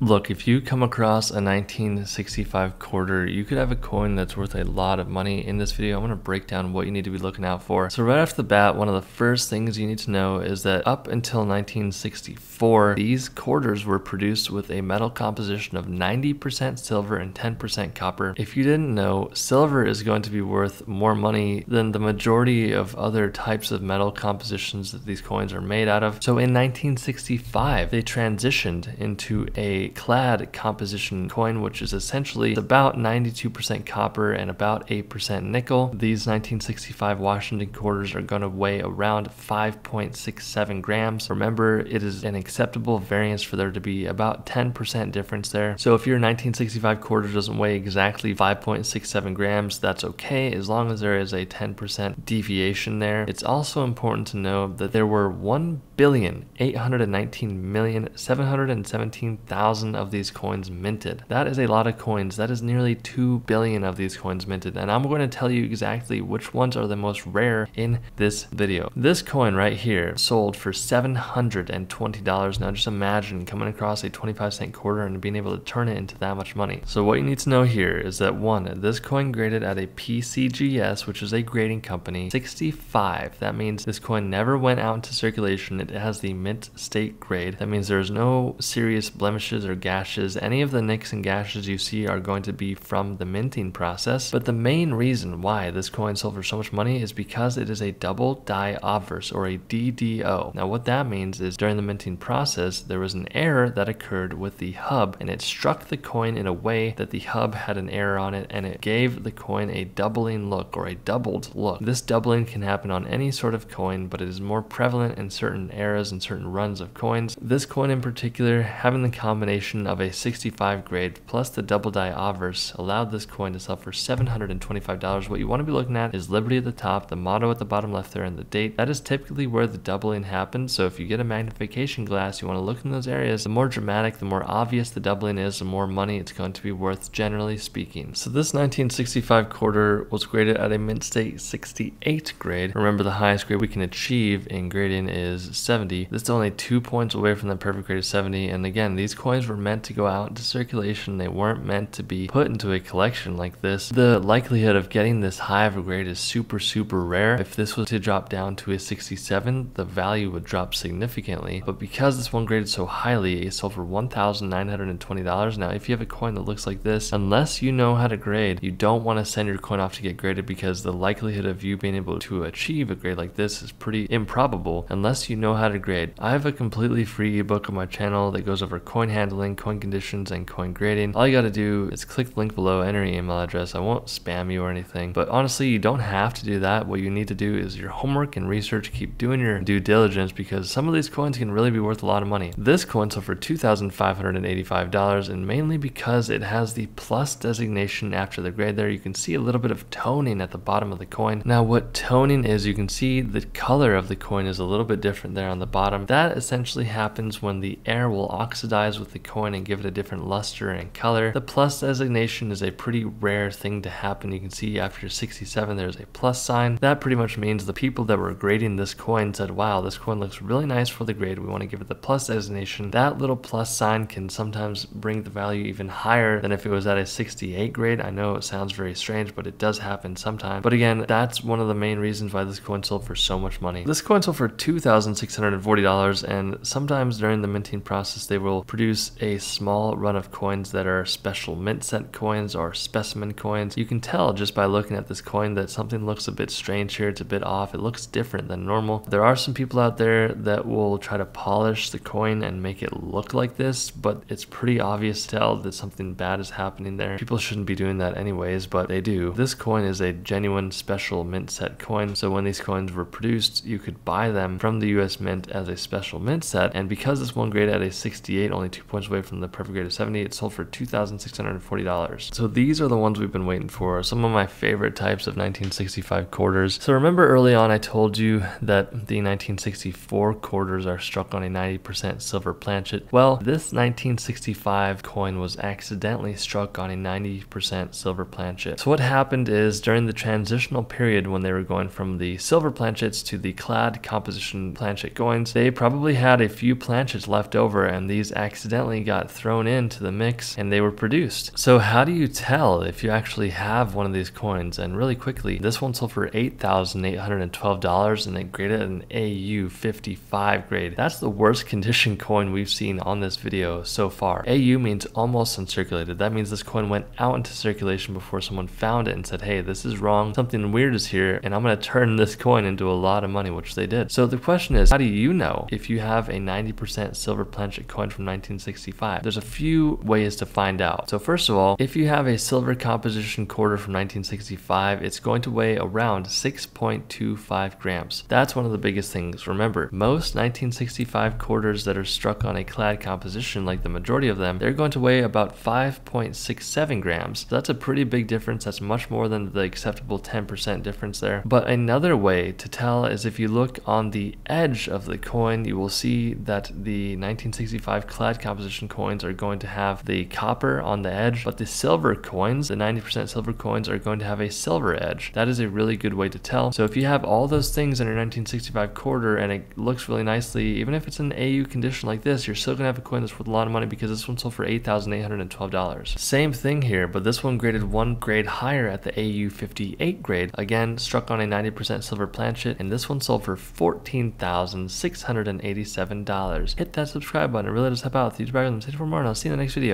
Look, if you come across a 1965 quarter, you could have a coin that's worth a lot of money. In this video, I'm going to break down what you need to be looking out for. So right off the bat, one of the first things you need to know is that up until 1964, these quarters were produced with a metal composition of 90% silver and 10% copper. If you didn't know, silver is going to be worth more money than the majority of other types of metal compositions that these coins are made out of. So in 1965, they transitioned into a clad composition coin, which is essentially about 92% copper and about 8% nickel. These 1965 Washington quarters are going to weigh around 5.67 grams. Remember, it is an acceptable variance for there to be about 10% difference there. So if your 1965 quarter doesn't weigh exactly 5.67 grams, that's okay, as long as there is a 10% deviation there. It's also important to know that there were 1,819,717,000 of these coins minted. That is a lot of coins. That is nearly 2 billion of these coins minted, and I'm going to tell you exactly which ones are the most rare in this video. This coin right here sold for $720. Now just imagine coming across a 25-cent quarter and being able to turn it into that much money. So what you need to know here is that one, this coin graded at a PCGS, which is a grading company, 65. That means this coin never went out into circulation. It has the mint state grade. That means there's no serious blemishes or gashes. Any of the nicks and gashes you see are going to be from the minting process. But the main reason why this coin sold for so much money is because it is a double die obverse, or a DDO. Now what that means is during the minting process, there was an error that occurred with the hub, and it struck the coin in a way that the hub had an error on it, and it gave the coin a doubling look, or a doubled look. This doubling can happen on any sort of coin, but it is more prevalent in certain eras and certain runs of coins. This coin in particular, having the combination of a 65 grade plus the double die obverse, allowed this coin to sell for $725. What you want to be looking at is Liberty at the top, the motto at the bottom left there, and the date. That is typically where the doubling happens. So if you get a magnification glass, you want to look in those areas. The more dramatic, the more obvious the doubling is, the more money it's going to be worth, generally speaking. So this 1965 quarter was graded at a mint state 68 grade. Remember, the highest grade we can achieve in grading is 70. This is only 2 points away from the perfect grade of 70. And again, these coins were meant to go out into circulation. They weren't meant to be put into a collection like this. The likelihood of getting this high of a grade is super rare. If this was to drop down to a 67, the value would drop significantly. But because this one graded so highly, it sold for $1,920. Now if you have a coin that looks like this, unless you know how to grade, you don't want to send your coin off to get graded, because the likelihood of you being able to achieve a grade like this is pretty improbable unless you know how to grade. I have a completely free ebook on my channel that goes over coin handling, coin conditions, and coin grading. All you got to do is click the link below, enter your email address. I won't spam you or anything, but honestly, you don't have to do that. What you need to do is your homework and research. Keep doing your due diligence, because some of these coins can really be worth a lot of money. This coin sold for $2,585, and mainly because it has the plus designation after the grade there. You can see a little bit of toning at the bottom of the coin. Now what toning is, you can see the color of the coin is a little bit different there on the bottom. That essentially happens when the air will oxidize with the coin and give it a different luster and color. The plus designation is a pretty rare thing to happen. You can see after 67 there's a plus sign. That pretty much means the people that were grading this coin said, wow, this coin looks really nice for the grade, we want to give it the plus designation. That little plus sign can sometimes bring the value even higher than if it was at a 68 grade. I know it sounds very strange, but it does happen sometimes. But again, that's one of the main reasons why this coin sold for so much money. This coin sold for $2,640, and sometimes during the minting process they will produce a small run of coins that are special mint set coins or specimen coins. You can tell just by looking at this coin that something looks a bit strange here. It's a bit off. It looks different than normal. There are some people out there that will try to polish the coin and make it look like this, but it's pretty obvious to tell that something bad is happening there. People shouldn't be doing that anyways, but they do. This coin is a genuine special mint set coin, so when these coins were produced, you could buy them from the US Mint as a special mint set, and because this one graded at a 68, only 2 points away from the perfect grade of 70, it sold for $2,640. So these are the ones we've been waiting for, some of my favorite types of 1965 quarters. So remember early on I told you that the 1964 quarters are struck on a 90% silver planchet. Well, this 1965 coin was accidentally struck on a 90% silver planchet. So what happened is, during the transitional period when they were going from the silver planchets to the clad composition planchet coins, they probably had a few planchets left over, and these accidentally accidentally got thrown into the mix and they were produced. So how do you tell if you actually have one of these coins? And really quickly, this one sold for $8,812 and it graded an AU 55 grade. That's the worst condition coin we've seen on this video so far. AU means almost uncirculated. That means this coin went out into circulation before someone found it and said, hey, this is wrong, something weird is here, and I'm going to turn this coin into a lot of money, which they did. So the question is, how do you know if you have a 90% silver planchet coin from 1965? There's a few ways to find out. So first of all, if you have a silver composition quarter from 1965, it's going to weigh around 6.25 grams. That's one of the biggest things. Remember, most 1965 quarters that are struck on a clad composition, like the majority of them, they're going to weigh about 5.67 grams. So that's a pretty big difference. That's much more than the acceptable 10% difference there. But another way to tell is if you look on the edge of the coin, you will see that the 1965 clad composition coins are going to have the copper on the edge, but the silver coins, the 90% silver coins, are going to have a silver edge. That is a really good way to tell. So if you have all those things in your 1965 quarter and it looks really nicely, even if it's in AU condition like this, you're still gonna have a coin that's worth a lot of money because this one sold for $8,812. Same thing here, but this one graded one grade higher at the AU 58 grade. Again, struck on a 90% silver planchet, and this one sold for $14,687. Hit that subscribe button. It really does help out. YouTube algorithm. Stay for more, and I'll see you in the next video.